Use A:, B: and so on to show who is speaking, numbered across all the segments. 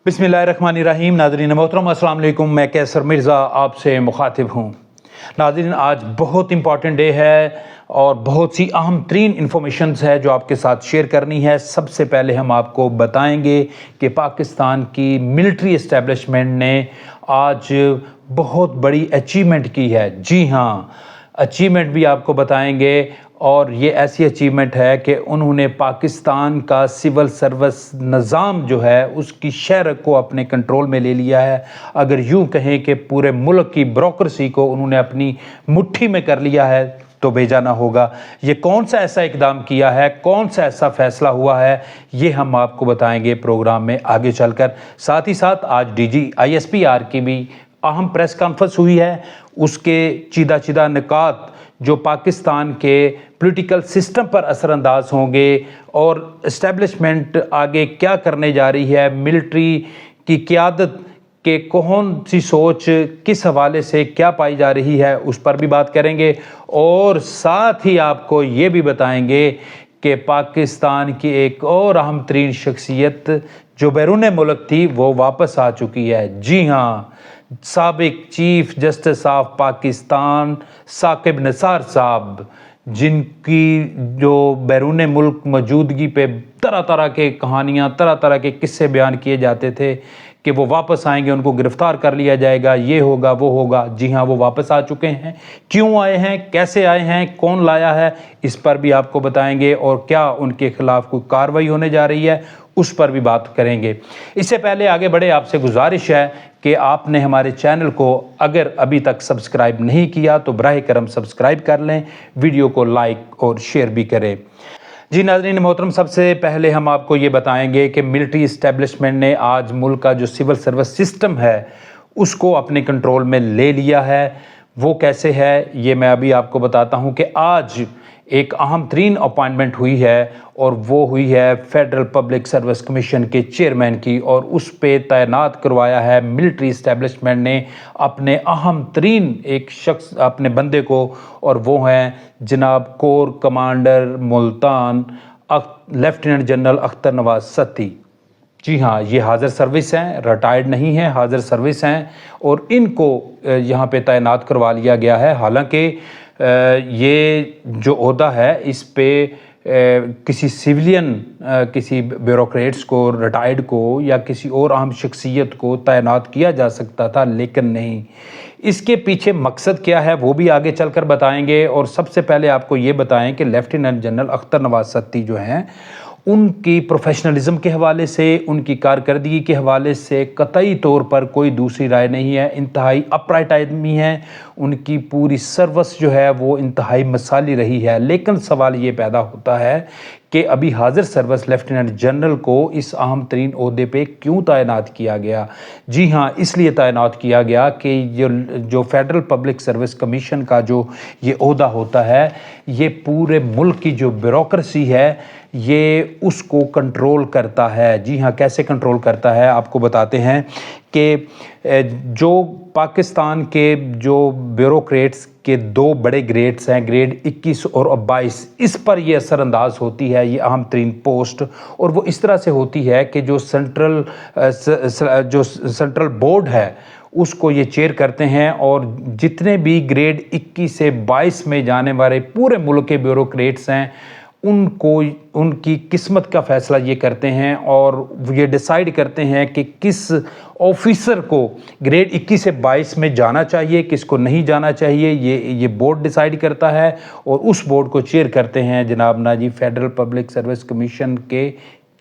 A: बिस्मिल्लाहिर्रहमानिर्रहीम। नाज़रीन मोहतरम अस्सलाम वालेकुम। मैं कैसर मिर्ज़ा आपसे मुखातिब हूँ। नाज़रीन आज बहुत इंपॉर्टेंट डे है और बहुत सी अहम तरीन इन्फॉर्मेशंस है जो आपके साथ शेयर करनी है। सबसे पहले हम आपको बताएंगे कि पाकिस्तान की मिलिट्री इस्टेब्लिशमेंट ने आज बहुत बड़ी अचीवमेंट की है। जी हाँ, अचीवमेंट भी आपको बताएंगे और ये ऐसी अचीवमेंट है कि उन्होंने पाकिस्तान का सिविल सर्विस निज़ाम जो है उसकी शहर को अपने कंट्रोल में ले लिया है। अगर यूं कहें कि पूरे मुल्क की ब्यूरोक्रेसी को उन्होंने अपनी मुट्ठी में कर लिया है तो बेजाना होगा। ये कौन सा ऐसा इकदाम किया है, कौन सा ऐसा फैसला हुआ है, ये हम आपको बताएंगे प्रोग्राम में आगे चलकर। साथ ही साथ आज DG ISPR की भी अहम प्रेस कॉन्फ्रेंस हुई है। उसके चीदा निकात जो पाकिस्तान के पॉलिटिकल सिस्टम पर असरअंदाज होंगे और इस्टेब्लिशमेंट आगे क्या करने जा रही है, मिलिट्री की क़यादत के कौन सी सोच किस हवाले से क्या पाई जा रही है, उस पर भी बात करेंगे। और साथ ही आपको ये भी बताएंगे कि पाकिस्तान की एक और अहम तरीन शख्सियत जो बैरून मुल्क थी वो वापस आ चुकी है। जी हाँ, साबिक chief justice of Pakistan Saqib Nisar sahab, जिनकी जो बैरून मुल्क मौजूदगी पे तरह तरह के कहानियाँ, तरह तरह के किस्से बयान किए जाते थे कि वो वापस आएंगे, उनको गिरफ़्तार कर लिया जाएगा, ये होगा वो होगा। जी हाँ, वो वापस आ चुके हैं। क्यों आए हैं, कैसे आए हैं, कौन लाया है, इस पर भी आपको बताएंगे। और क्या उनके खिलाफ़ कोई कार्रवाई होने जा रही है, उस पर भी बात करेंगे। इससे पहले आगे बढ़े, आपसे गुजारिश है कि आपने हमारे चैनल को अगर अभी तक सब्सक्राइब नहीं किया तो बराह करम सब्सक्राइब कर लें, वीडियो को लाइक और शेयर भी करें। जी नाज़रीन मोहतरम, सबसे पहले हम आपको ये बताएंगे कि मिलिट्री इस्टेब्लिशमेंट ने आज मुल्क का जो सिविल सर्विस सिस्टम है उसको अपने कंट्रोल में ले लिया है। वो कैसे है ये मैं अभी आपको बताता हूँ कि आज एक अहम तरीन अपॉइंटमेंट हुई है और वो हुई है फेडरल पब्लिक सर्विस कमीशन के चेयरमैन की, और उस पे तैनात करवाया है मिलिट्री इस्टेब्लिशमेंट ने अपने अहम तरीन एक शख्स, अपने बंदे को, और वो हैं जनाब corps commander Multan lieutenant general Akhtar Nawaz Satti. जी हाँ, ये हाज़िर सर्विस हैं, रिटायर्ड नहीं है, हाज़िर सर्विस हैं और इनको यहाँ पे तैनात करवा लिया गया है। हालांकि ये जो ओहदा है इस पे किसी सिविलियन, किसी ब्यूरोक्रेट्स को, रिटायर्ड को या किसी और अहम शख्सियत को तैनात किया जा सकता था, लेकिन नहीं। इसके पीछे मकसद क्या है वो भी आगे चलकर बताएंगे। और सबसे पहले आपको ये बताएं कि लेफ्टिनेंट जनरल अख्तर नवाज सत्ती जो हैं, उनकी प्रोफेशनलिज्म के हवाले से, उनकी कारकर्दगी के हवाले से कतई तौर पर कोई दूसरी राय नहीं है। इंतहाई अपराइट आदमी है, उनकी पूरी सर्विस जो है वो इंतहाई मिसाली रही है। लेकिन सवाल ये पैदा होता है कि अभी हाज़िर सर्विस लेफ्टिनेंट जनरल को इस अहम तरीन ओहदे पे क्यों तैनात किया गया। जी हाँ, इसलिए तैनात किया गया कि जो फेडरल पब्लिक सर्विस कमीशन का जो ये ओहदा होता है, ये पूरे मुल्क की जो ब्यूरोक्रेसी है ये उसको कंट्रोल करता है। जी हाँ, कैसे कंट्रोल करता है आपको बताते हैं कि जो पाकिस्तान के जो ब्यूरोक्रेट्स के दो बड़े ग्रेड्स हैं, ग्रेड 21 और 22, इस पर ये असरअंदाज होती है ये अहम तरीन पोस्ट। और वो इस तरह से होती है कि जो सेंट्रल बोर्ड है उसको ये चेयर करते हैं, और जितने भी ग्रेड 21 से 22 में जाने वाले पूरे मुल्क के ब्यूरोक्रेट्स हैं उनको उनकी किस्मत का फ़ैसला ये करते हैं और ये डिसाइड करते हैं कि किस ऑफिसर को ग्रेड 21 से 22 में जाना चाहिए, किसको नहीं जाना चाहिए। ये बोर्ड डिसाइड करता है और उस बोर्ड को चेयर करते हैं जनाब Nazi federal public service commission के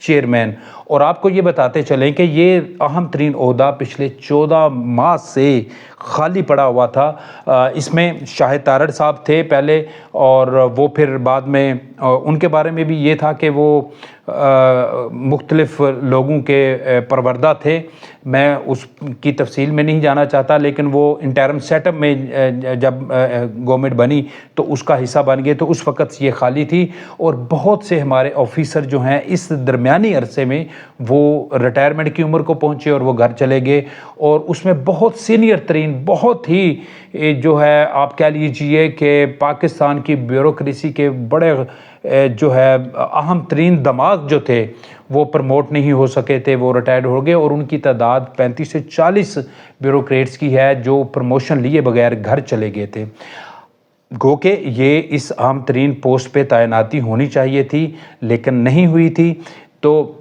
A: चेयरमैन। और आपको ये बताते चलें कि ये अहम तरीन ओहदा पिछले 14 माह से खाली पड़ा हुआ था। इसमें शाहिद तारड़ साहब थे पहले, और वो फिर बाद में उनके बारे में भी ये था कि वो मुख्तलिफ लोगों के परवरदा थे। मैं उसकी तफसील में नहीं जाना चाहता, लेकिन वो इंटरम सेटअप में जब गवर्नमेंट बनी तो उसका हिस्सा बन गए, तो उस वक़्त ये खाली थी। और बहुत से हमारे ऑफिसर जो हैं इस दरमियानी अरसे में वो रिटायरमेंट की उम्र को पहुँचे और वो घर चले गए। और उसमें बहुत सीनियर तरीन, बहुत ही जो है आप कह लीजिए कि पाकिस्तान की ब्यूरोक्रेसी के बड़े जो है अहम तरीन दमाग जो थे वो प्रमोट नहीं हो सके थे, वो रिटायर्ड हो गए, और उनकी तादाद 35 से 40 ब्यूरोक्रेट्स की है जो प्रमोशन लिए बगैर घर चले गए थे। गो के ये इस अहम तरीन पोस्ट पे तैनाती होनी चाहिए थी लेकिन नहीं हुई थी, तो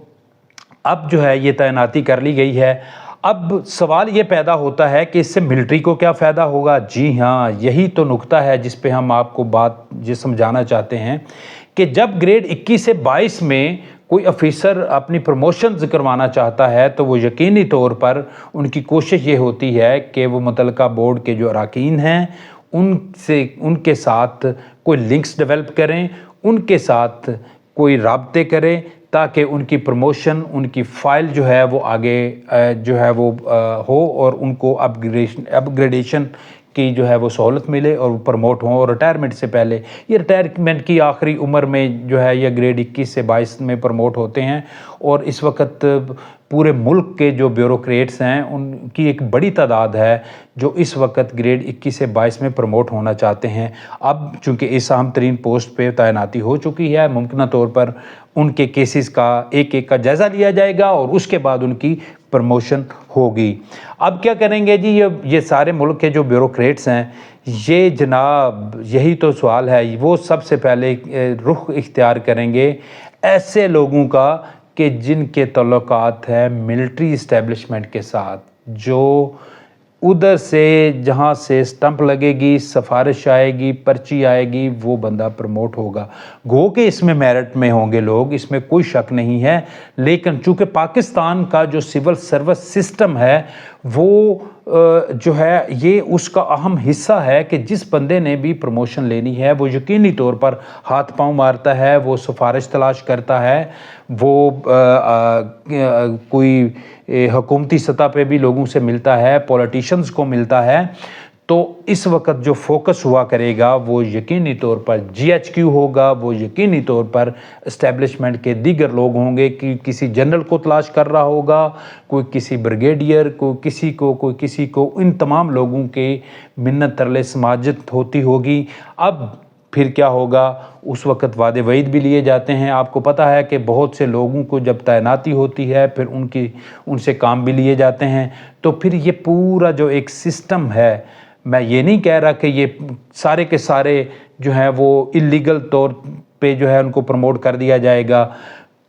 A: अब जो है ये तैनाती कर ली गई है। अब सवाल ये पैदा होता है कि इससे मिलिट्री को क्या फ़ायदा होगा। जी हाँ, यही तो नुक्ता है जिस पे हम आपको बात ये समझाना चाहते हैं कि जब ग्रेड 21 से 22 में कोई ऑफिसर अपनी प्रमोशंस करवाना चाहता है तो वो यकीनी तौर पर उनकी कोशिश ये होती है कि वो मुतल्लिका बोर्ड के जो अरकान हैं उनके साथ कोई लिंक्स डेवलप करें, उनके साथ कोई राब्ते करें ताकि उनकी प्रमोशन, उनकी फ़ाइल जो है वो आगे जो है वो हो और उनको अपग्रेडेशन की जो है वो सहूलत मिले और प्रमोट हों। और रिटायरमेंट से पहले, ये रिटायरमेंट की आखिरी उम्र में जो है ये ग्रेड 21 से 22 में प्रमोट होते हैं, और इस वक्त पूरे मुल्क के जो ब्यूरोक्रेट्स हैं उनकी एक बड़ी तादाद है जो इस वक्त ग्रेड 21 से 22 में प्रमोट होना चाहते हैं। अब चूँकि इस अहम तरीन पोस्ट पे तैनाती हो चुकी है, मुमकिन तौर पर उनके केसेस का एक एक का जायज़ा लिया जाएगा और उसके बाद उनकी प्रमोशन होगी। अब क्या करेंगे जी ये सारे मुल्क के जो ब्यूरोक्रेट्स हैं, ये जनाब यही तो सवाल है। वो सबसे पहले रुख इख्तियार करेंगे ऐसे लोगों का कि जिनके तल्लुकात है मिलिट्री इस्टेब्लिशमेंट के साथ, जो उधर से जहाँ से स्टंप लगेगी, सिफारिश आएगी, पर्ची आएगी, वो बंदा प्रमोट होगा। गो के इसमें मेरिट में होंगे लोग, इसमें कोई शक नहीं है, लेकिन चूँकि पाकिस्तान का जो सिविल सर्विस सिस्टम है वो जो है ये उसका अहम हिस्सा है कि जिस बंदे ने भी प्रमोशन लेनी है वो यकीनी तौर पर हाथ पांव मारता है, वो सिफारिश तलाश करता है, वो कोई हुकूमती सतह पे भी लोगों से मिलता है, पॉलिटिशियंस को मिलता है। तो इस वक्त जो फोकस हुआ करेगा वो यकीनी तौर पर GHQ होगा, वो यकीनी तौर पर इस्टेब्लिशमेंट के दीगर लोग होंगे कि किसी जनरल को तलाश कर रहा होगा, कोई किसी ब्रिगेडियर को, कोई किसी को, इन तमाम लोगों के मिन्नत तरले समाजत होती होगी। अब फिर क्या होगा, उस वक्त वादे वईद भी लिए जाते हैं। आपको पता है कि बहुत से लोगों को जब तैनाती होती है फिर उनसे काम भी लिए जाते हैं। तो फिर ये पूरा जो एक सिस्टम है, मैं ये नहीं कह रहा कि ये सारे के सारे जो हैं वो इलीगल तौर पे जो है उनको प्रमोट कर दिया जाएगा।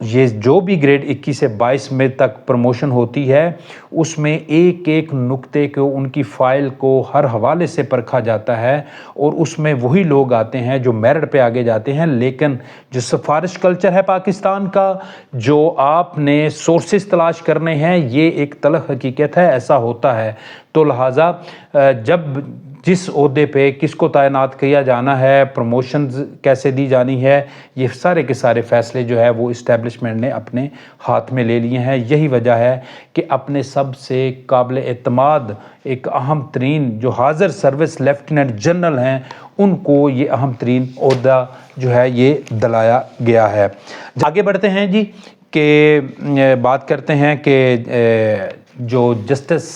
A: ये जो भी ग्रेड 21 से 22 में तक प्रमोशन होती है उसमें एक एक नुक्ते को, उनकी फ़ाइल को हर हवाले से परखा जाता है और उसमें वही लोग आते हैं जो मेरिट पे आगे जाते हैं। लेकिन जो सिफारिश कल्चर है पाकिस्तान का, जो आपने सोर्सेस तलाश करने हैं, ये एक तल्ख हकीकत है, ऐसा होता है। तो लिहाजा जब जिस ओहदे पे किसको तैनात किया जाना है, प्रमोशन कैसे दी जानी है, ये सारे के सारे फ़ैसले जो है वो इस्टेब्लिशमेंट ने अपने हाथ में ले लिए हैं। यही वजह है कि अपने सबसे काबिल एतमाद एक अहम तरीन जो हाज़र सर्विस लेफ्टिनेंट जनरल हैं उनको ये अहम तरीन ओहदा जो है ये दिलाया गया है। आगे बढ़ते हैं जी कि बात करते हैं कि जो जस्टिस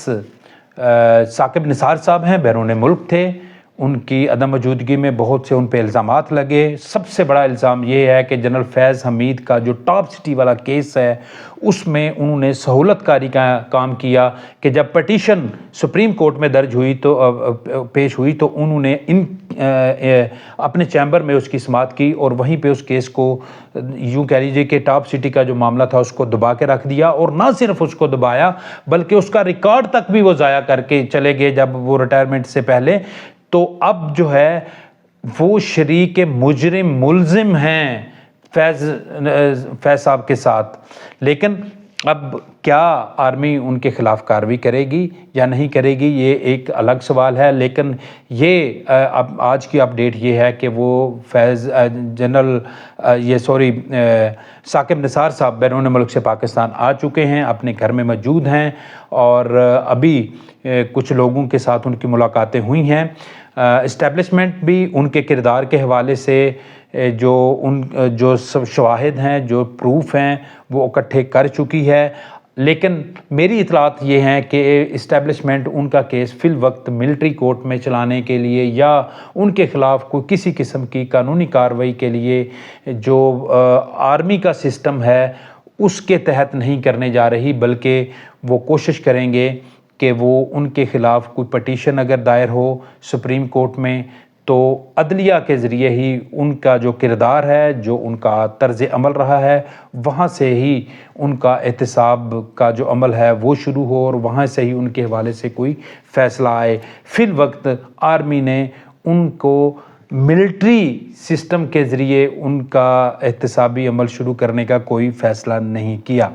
A: साकिब निसार साहब हैं, बैरून मुल्क थे, उनकी अदम मौजूदगी में बहुत से उन पे इल्ज़ामात लगे। सबसे बड़ा इल्ज़ाम ये है कि जनरल फैज़ हमीद का जो टॉप सिटी वाला केस है उसमें उन्होंने सहूलतकारी का काम किया कि जब पटिशन सुप्रीम कोर्ट में दर्ज हुई तो पेश हुई तो उन्होंने अपने चैम्बर में उसकी समाअत की और वहीं पे उस केस को यूँ कह लीजिए कि टॉप सिटी का जो मामला था उसको दबा के रख दिया, और ना सिर्फ उसको दबाया बल्कि उसका रिकॉर्ड तक भी वो ज़ाया करके चले गए जब वो रिटायरमेंट से पहले। तो अब जो है वो शरीक मुजरिम मुल्जिम हैं फैज़ साहब के साथ। लेकिन अब क्या आर्मी उनके ख़िलाफ़ कार्रवाई करेगी या नहीं करेगी ये एक अलग सवाल है। लेकिन ये अब आज की अपडेट ये है कि वो साकिब निसार साहब बैरून मुल्क से पाकिस्तान आ चुके हैं, अपने घर में मौजूद हैं और अभी कुछ लोगों के साथ उनकी मुलाकातें हुई हैं। इस्टेब्लिशमेंट भी उनके किरदार के हवाले से जो शवाहिद हैं, जो प्रूफ हैं वो इकट्ठे कर चुकी है। لیکن میری اطلاعات یہ ہیں کہ اسٹیبلشمنٹ ان کا کیس فی الوقت ملٹری کورٹ میں چلانے کے لیے یا ان کے خلاف کوئی کسی قسم کی قانونی کارروائی کے لیے جو آرمی کا سسٹم ہے اس کے تحت نہیں کرنے جا رہی، بلکہ وہ کوشش کریں گے کہ وہ ان کے خلاف کوئی پٹیشن اگر دائر ہو سپریم کورٹ میں تو عدلیہ کے ذریعے ہی ان کا جو کردار ہے، جو ان کا طرز عمل رہا ہے، وہاں سے ہی ان کا احتساب کا جو عمل ہے وہ شروع ہو اور وہاں سے ہی ان کے حوالے سے کوئی فیصلہ آئے۔ فی الوقت آرمی نے ان کو ملٹری سسٹم کے ذریعے ان کا احتسابی عمل شروع کرنے کا کوئی فیصلہ نہیں کیا۔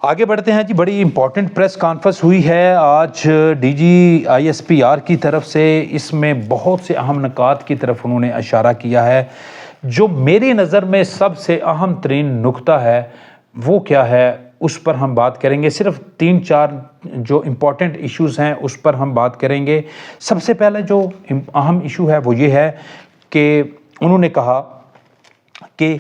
A: آگے بڑھتے ہیں جی، بڑی امپورٹنٹ پریس کانفرنس ہوئی ہے آج D G I S P R کی طرف سے۔ اس میں بہت سے اہم نکات کی طرف انہوں نے اشارہ کیا ہے۔ جو میری نظر میں سب سے اہم ترین نکتہ ہے وہ کیا ہے، اس پر ہم بات کریں گے۔ صرف 3-4 جو امپورٹنٹ ایشوز ہیں اس پر ہم بات کریں گے۔ سب سے پہلے جو اہم ایشو ہے وہ یہ ہے کہ انہوں نے کہا کہ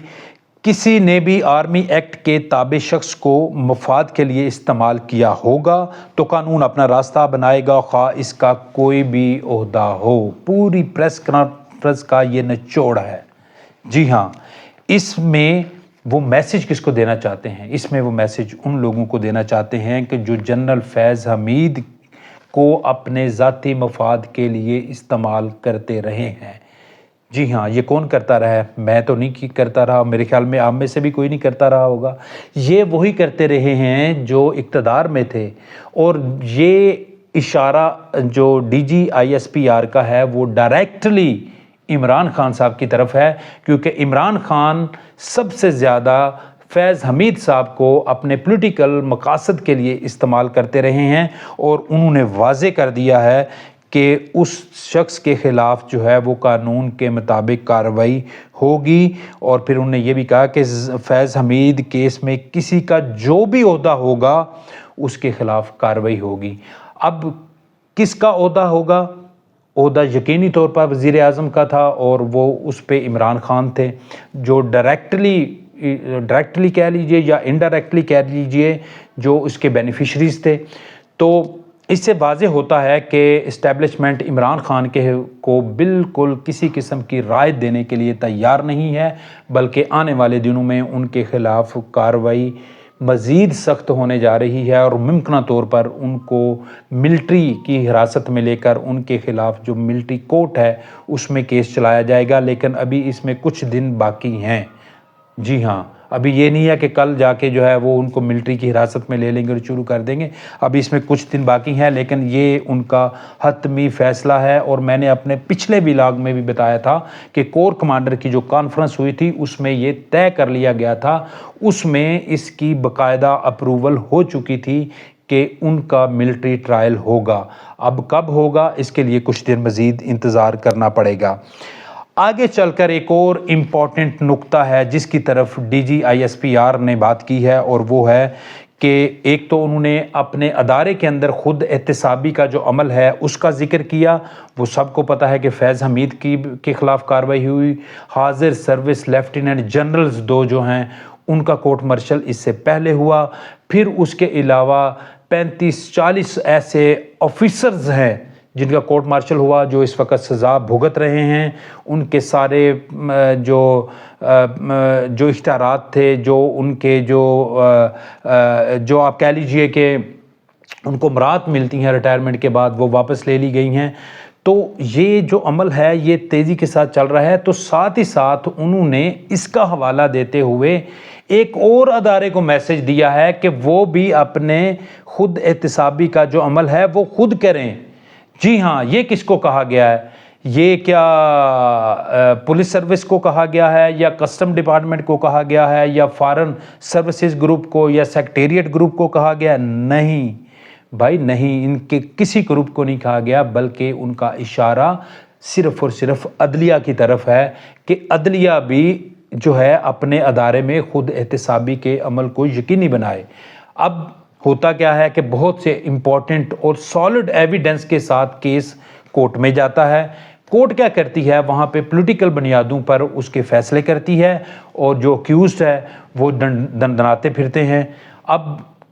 A: کسی نے بھی آرمی ایکٹ کے تابع شخص کو مفاد کے لیے استعمال کیا ہوگا تو قانون اپنا راستہ بنائے گا، خواہ اس کا کوئی بھی عہدہ ہو۔ پوری پریس کانفرنس کا یہ نچوڑ ہے۔ جی ہاں، اس میں وہ میسج کس کو دینا چاہتے ہیں؟ اس میں وہ میسج ان لوگوں کو دینا چاہتے ہیں کہ جو جنرل فیض حمید کو اپنے ذاتی مفاد کے لیے استعمال کرتے رہے ہیں۔ جی ہاں، یہ کون کرتا رہا ہے؟ میں تو نہیں کرتا رہا، میرے خیال میں آپ میں سے بھی کوئی نہیں کرتا رہا ہوگا۔ یہ وہی کرتے رہے ہیں جو اقتدار میں تھے، اور یہ اشارہ جو D G I S P R کا ہے وہ ڈائریکٹلی عمران خان صاحب کی طرف ہے، کیونکہ عمران خان سب سے زیادہ فیض حمید صاحب کو اپنے پولیٹیکل مقاصد کے لیے استعمال کرتے رہے ہیں، اور انہوں نے واضح کر دیا ہے کہ اس شخص کے خلاف جو ہے وہ قانون کے مطابق کارروائی ہوگی۔ اور پھر انہوں نے یہ بھی کہا کہ فیض حمید کیس میں کسی کا جو بھی عہدہ ہوگا اس کے خلاف کارروائی ہوگی۔ اب کس کا عہدہ ہوگا؟ عہدہ یقینی طور پر وزیر اعظم کا تھا، اور وہ اس پہ عمران خان تھے، جو ڈائریکٹلی کہہ لیجئے یا انڈائریکٹلی کہہ لیجئے جو اس کے بینیفیشریز تھے۔ تو اس سے واضح ہوتا ہے کہ اسٹیبلشمنٹ عمران خان کو بالکل کسی قسم کی رائے دینے کے لیے تیار نہیں ہے، بلکہ آنے والے دنوں میں ان کے خلاف کارروائی مزید سخت ہونے جا رہی ہے، اور ممکنہ طور پر ان کو ملٹری کی حراست میں لے کر ان کے خلاف جو ملٹری کورٹ ہے اس میں کیس چلایا جائے گا۔ لیکن ابھی اس میں کچھ دن باقی ہیں۔ جی ہاں، ابھی یہ نہیں ہے کہ کل جا کے جو ہے وہ ان کو ملٹری کی حراست میں لے لیں گے اور شروع کر دیں گے۔ ابھی اس میں کچھ دن باقی ہیں، لیکن یہ ان کا حتمی فیصلہ ہے۔ اور میں نے اپنے پچھلے ولاگ میں بھی بتایا تھا کہ کور کمانڈر کی جو کانفرنس ہوئی تھی اس میں یہ طے کر لیا گیا تھا، اس میں اس کی باقاعدہ اپروول ہو چکی تھی کہ ان کا ملٹری ٹرائل ہوگا۔ اب کب ہوگا اس کے لیے کچھ دن مزید انتظار کرنا پڑے گا۔ آگے چل کر ایک اور امپورٹنٹ نکتہ ہے جس کی طرف D G I S P R نے بات کی ہے، اور وہ ہے کہ ایک تو انہوں نے اپنے ادارے کے اندر خود احتسابی کا جو عمل ہے اس کا ذکر کیا۔ وہ سب کو پتہ ہے کہ فیض حمید کے خلاف کارروائی ہوئی، حاضر سروس لیفٹیننٹ جنرلز 2 جو ہیں ان کا کورٹ مارشل اس سے پہلے ہوا۔ پھر اس کے علاوہ 35-40 ایسے آفیسرز ہیں جن کا کورٹ مارشل ہوا جو اس وقت سزا بھگت رہے ہیں۔ ان کے سارے جو اشتہارات تھے، جو ان کے جو آپ کہہ لیجئے کہ ان کو مراد ملتی ہیں ریٹائرمنٹ کے بعد، وہ واپس لے لی گئی ہیں۔ تو یہ جو عمل ہے یہ تیزی کے ساتھ چل رہا ہے۔ تو ساتھ ہی ساتھ انہوں نے اس کا حوالہ دیتے ہوئے ایک اور ادارے کو میسج دیا ہے کہ وہ بھی اپنے خود احتسابی کا جو عمل ہے وہ خود کریں۔ جی ہاں، یہ کس کو کہا گیا ہے؟ یہ کیا پولیس سروس کو کہا گیا ہے، یا کسٹم ڈپارٹمنٹ کو کہا گیا ہے، یا فارن سروسز گروپ کو، یا سیکریٹریٹ گروپ کو کہا گیا ہے؟ نہیں بھائی نہیں، ان کے کسی گروپ کو نہیں کہا گیا، بلکہ ان کا اشارہ صرف اور صرف عدلیہ کی طرف ہے کہ عدلیہ بھی جو ہے اپنے ادارے میں خود احتسابی کے عمل کو یقینی بنائے۔ اب ہوتا کیا ہے کہ بہت سے امپورٹنٹ اور سالڈ ایویڈنس کے ساتھ کیس کورٹ میں جاتا ہے۔ کورٹ کیا کرتی ہے؟ وہاں پہ پولیٹیکل بنیادوں پر اس کے فیصلے کرتی ہے، اور جو اکیوزڈ ہے وہ دندناتے پھرتے ہیں۔ اب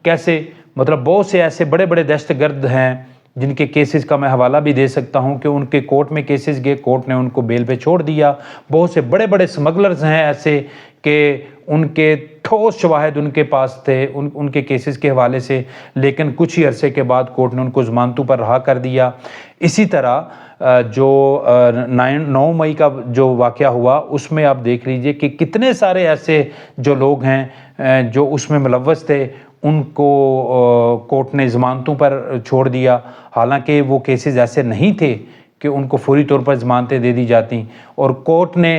A: कैसे, मतलब बहुत से ऐसे बड़े बड़े दहशत गर्द हैं जिनके केसेस का मैं हवाला भी दे सकता हूं कि उनके कोर्ट में केसेस गए, कोर्ट ने उनको बेल पे छोड़ दिया। बहुत से बड़े बड़े स्मगलर्स हैं ऐसे कि उनके ठोस शवाहिद उनके पास थे उनके केसेस के हवाले से, लेकिन कुछ ही अरसे के बाद कोर्ट ने उनको ज़मानतों पर रहा कर दिया। इसी तरह जो 9 मई का जो वाक़या हुआ उसमें आप देख लीजिए कि कितने सारे ऐसे जो लोग हैं जो उसमें मुलव्वस थे, उनको कोर्ट ने ज़मानतों पर छोड़ दिया, हालांकि वो केसेस ऐसे नहीं थे कि उनको फौरी तौर पर ज़मानतें दे दी जाती। और कोर्ट ने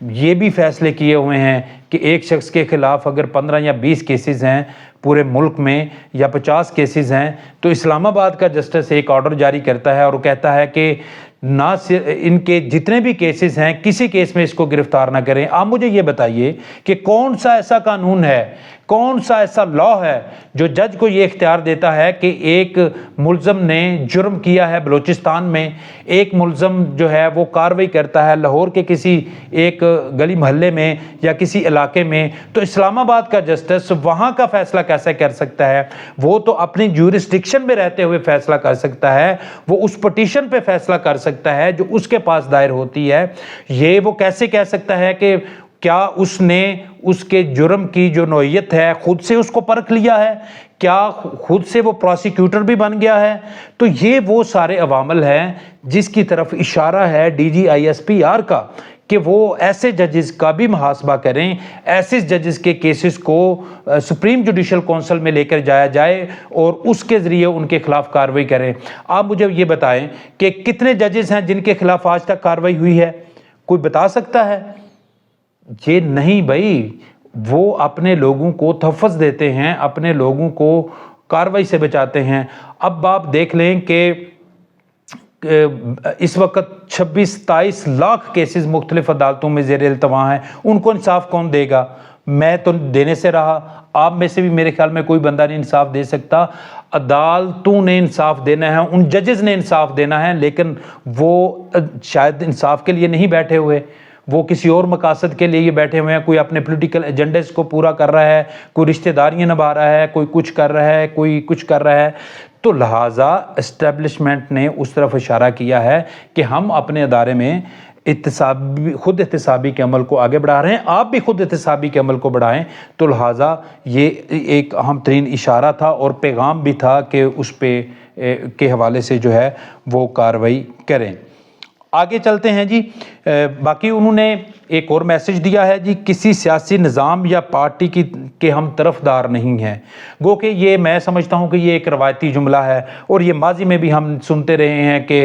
A: ये भी फैसले किए हुए हैं कि एक शख्स के ख़िलाफ़ अगर 15 या 20 केसेस हैं पूरे मुल्क में या 50 केसेस हैं, तो इस्लामाबाद का जस्टिस एक ऑर्डर जारी करता है और वो कहता है कि ना इनके जितने भी केसेस हैं किसी केस में इसको गिरफ्तार ना करें। आप मुझे ये बताइए कि कौन सा ऐसा कानून है, कौन सा ऐसा लॉ है जो जज को ये इख्तियार देता है कि एक मुल्ज़म ने जुर्म किया है बलूचिस्तान में, एक मुल्ज़म जो है वो कार्रवाई करता है लाहौर के किसी एक गली मोहल्ले में या किसी इलाके में, तो इस्लामाबाद का जस्टिस वहाँ का फ़ैसला कैसे कर सकता है? वो तो अपनी ज्यूरिस्डिक्शन में रहते हुए फ़ैसला कर सकता है, वो उस पटिशन पे फ़ैसला कर सकता है जो उसके पास दायर होती है। ये वो कैसे कह सकता है कि क्या उसने उसके जुर्म की जो नौइयत है खुद से उसको परख लिया है, क्या खुद से वो प्रोसिक्यूटर भी बन गया है? तो ये वो सारे अवामल हैं जिसकी तरफ इशारा है DGISPR का कि वो ऐसे जजेस का भी मुहासबा करें, ऐसे जजेस के केसेस को सुप्रीम जुडिशल काउंसिल में लेकर जाया जाए और उसके ज़रिए उनके खिलाफ कार्रवाई करें। आप मुझे ये बताएं कि कितने जजेस हैं जिनके खिलाफ आज तक कार्रवाई हुई है? कोई बता सकता है? ये नहीं भाई, वो अपने लोगों को तहफ़्फ़ुज़ देते हैं, अपने लोगों को कार्रवाई से बचाते हैं। अब आप देख लें कि इस वक्त 26-27 लाख केसेस मुख्तलिफ अदालतों में ज़ेर इल्तवा हैं, उनको इंसाफ कौन देगा? मैं तो देने से रहा, आप में से भी मेरे ख्याल में कोई बंदा नहीं इंसाफ दे सकता। अदालतों ने इंसाफ देना है, उन जजेस ने इंसाफ देना है, लेकिन वो शायद इंसाफ के लिए नहीं बैठे हुए, वो किसी और मकासद के लिए ये बैठे हुए हैं। कोई अपने पॉलिटिकल एजेंडेस को पूरा कर रहा है, कोई रिश्तेदारियां निभा रहा है, कोई कुछ कर रहा है, कोई कुछ कर रहा है। तो लिहाजा एस्टेब्लिशमेंट ने उस तरफ इशारा किया है कि हम अपने अदारे में खुद एहतसाबी के अमल को आगे बढ़ा रहे हैं, आप भी खुद एहतसाबी के अमल को बढ़ाएं। तो लिहाजा ये एक अहम तरीन इशारा था और पैगाम भी था कि उस पे के हवाले से जो है वो कार्रवाई करें। आगे चलते हैं जी। बाकी उन्होंने एक और मैसेज दिया है जी, किसी सियासी निज़ाम या पार्टी के हम तरफदार नहीं हैं। गो कि ये मैं समझता हूँ कि ये एक रवायती जुमला है और ये माजी में भी हम सुनते रहे हैं कि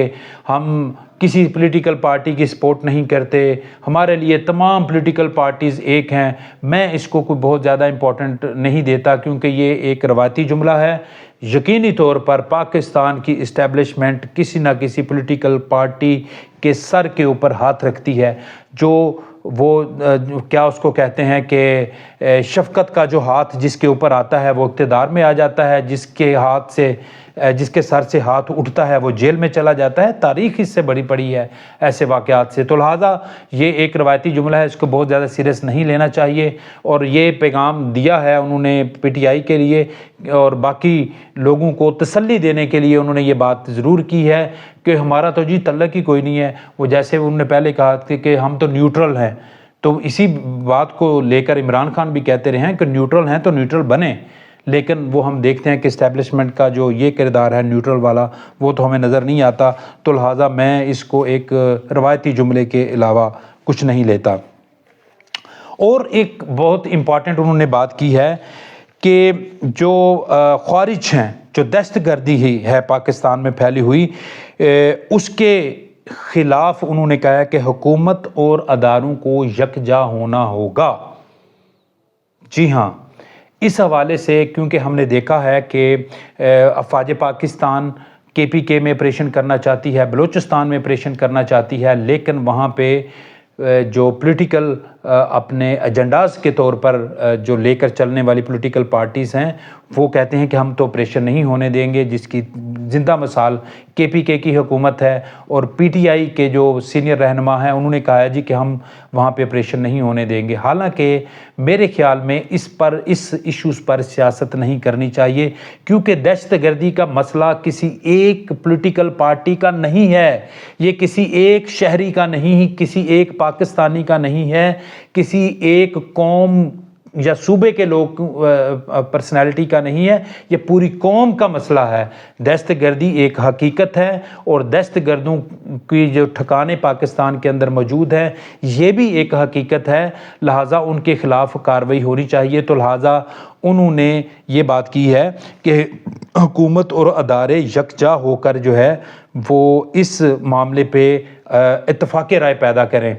A: हम किसी पॉलिटिकल पार्टी की सपोर्ट नहीं करते, हमारे लिए तमाम पॉलिटिकल पार्टीज़ एक हैं। मैं इसको कोई बहुत ज़्यादा इम्पोर्टेंट नहीं देता क्योंकि ये एक रवायती जुमला है। यकीनी तौर पर पाकिस्तान की इस्टेब्लिशमेंट किसी ना किसी पॉलिटिकल पार्टी के सर के ऊपर हाथ रखती है, जो वो क्या उसको कहते हैं कि शफकत का जो हाथ जिसके ऊपर आता है वो इक़्तिदार में आ जाता है, जिसके सर से हाथ उठता है वो जेल में चला जाता है। तारीख़ इससे बड़ी पड़ी है ऐसे वाक़यात से। तो लिहाजा ये एक रवायती जुमला है, इसको बहुत ज़्यादा सीरियस नहीं लेना चाहिए। और ये पैगाम दिया है उन्होंने PTI के लिए और बाकी लोगों को तसल्ली देने के लिए उन्होंने ये बात ज़रूर की है कि हमारा तो जी तल्लक ही कोई नहीं है। वो जैसे उन्होंने पहले कहा था कि हम तो न्यूट्रल हैं, तो इसी बात को लेकर इमरान खान भी कहते रहे हैं कि न्यूट्रल हैं तो न्यूट्रल बने, लेकिन वो हम देखते हैं कि इस्टेब्लिशमेंट का जो ये किरदार है न्यूट्रल वाला वो तो हमें नज़र नहीं आता। तो लिहाजा मैं इसको एक रवायती जुमले के अलावा कुछ नहीं लेता। और एक बहुत इम्पॉर्टेंट उन्होंने बात की है कि जो ख्वारिज हैं, जो दहशतगर्दी ही है पाकिस्तान में फैली हुई, उसके ख़िलाफ़ उन्होंने कहा है कि हुकूमत और अदारों को यकजा होना होगा। जी हाँ, इस हवाले से क्योंकि हमने देखा है कि अफ़वाज पाकिस्तान KPK में ऑपरेशन करना चाहती है, बलूचिस्तान में ऑपरेशन करना चाहती है, लेकिन वहाँ पे जो पॉलिटिकल अपने एजेंडाज़ के तौर पर जो लेकर चलने वाली पॉलिटिकल पार्टीज़ हैं वो कहते हैं कि हम तो ऑपरेशन नहीं होने देंगे, زندہ مثال KPK کی حکومت ہے، اور PTI کے جو سینئر رہنما ہیں انہوں نے کہا ہے جی کہ ہم وہاں پہ آپریشن نہیں ہونے دیں گے۔ حالانکہ میرے خیال میں اس ایشوز پر سیاست نہیں کرنی چاہیے، کیونکہ دہشت گردی کا مسئلہ کسی ایک پولیٹیکل پارٹی کا نہیں ہے، یہ کسی ایک شہری کا نہیں، کسی ایک پاکستانی کا نہیں ہے، کسی ایک قوم یا صوبے کے لوگ پرسنالٹی کا نہیں ہے، یہ پوری قوم کا مسئلہ ہے۔ دہشت گردی ایک حقیقت ہے، اور دہشت گردوں کی جو ٹھکانے پاکستان کے اندر موجود ہیں یہ بھی ایک حقیقت ہے، لہٰذا ان کے خلاف کارروائی ہونی چاہیے۔ تو لہٰذا انہوں نے یہ بات کی ہے کہ حکومت اور ادارے یکجا ہو کر جو ہے وہ اس معاملے پہ اتفاق رائے پیدا کریں۔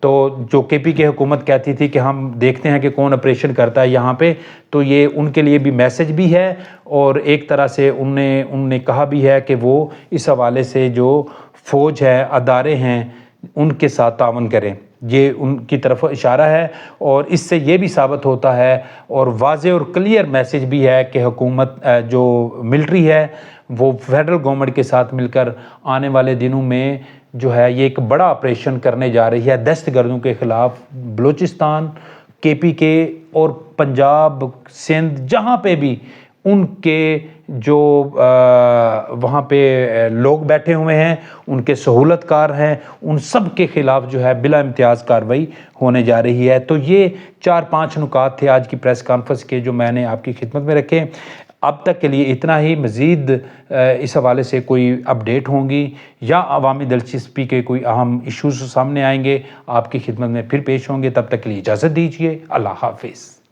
A: تو جو KPK حکومت کہتی تھی کہ ہم دیکھتے ہیں کہ کون آپریشن کرتا ہے یہاں پہ، تو یہ ان کے لیے بھی میسج بھی ہے، اور ایک طرح سے انہوں نے کہا بھی ہے کہ وہ اس حوالے سے جو فوج ہے، ادارے ہیں، ان کے ساتھ تعاون کریں۔ یہ ان کی طرف اشارہ ہے، اور اس سے یہ بھی ثابت ہوتا ہے اور واضح اور کلیئر میسج بھی ہے کہ حکومت جو ملٹری ہے وہ فیڈرل گورنمنٹ کے ساتھ مل کر آنے والے دنوں میں جو ہے یہ ایک بڑا آپریشن کرنے جا رہی ہے دہشت گردوں کے خلاف۔ بلوچستان، KPK اور پنجاب، سندھ، جہاں پہ بھی ان کے جو وہاں پہ لوگ بیٹھے ہوئے ہیں، ان کے سہولت کار ہیں، ان سب کے خلاف جو ہے بلا امتیاز کارروائی ہونے جا رہی ہے۔ تو یہ 4-5 نکات تھے آج کی پریس کانفرنس کے جو میں نے آپ کی خدمت میں رکھے۔ اب تک کے لیے اتنا ہی۔ مزید اس حوالے سے کوئی اپڈیٹ ہوں گی یا عوامی دلچسپی کے کوئی اہم ایشوز سامنے آئیں گے، آپ کی خدمت میں پھر پیش ہوں گے۔ تب تک کے لیے اجازت دیجیے۔ اللہ حافظ۔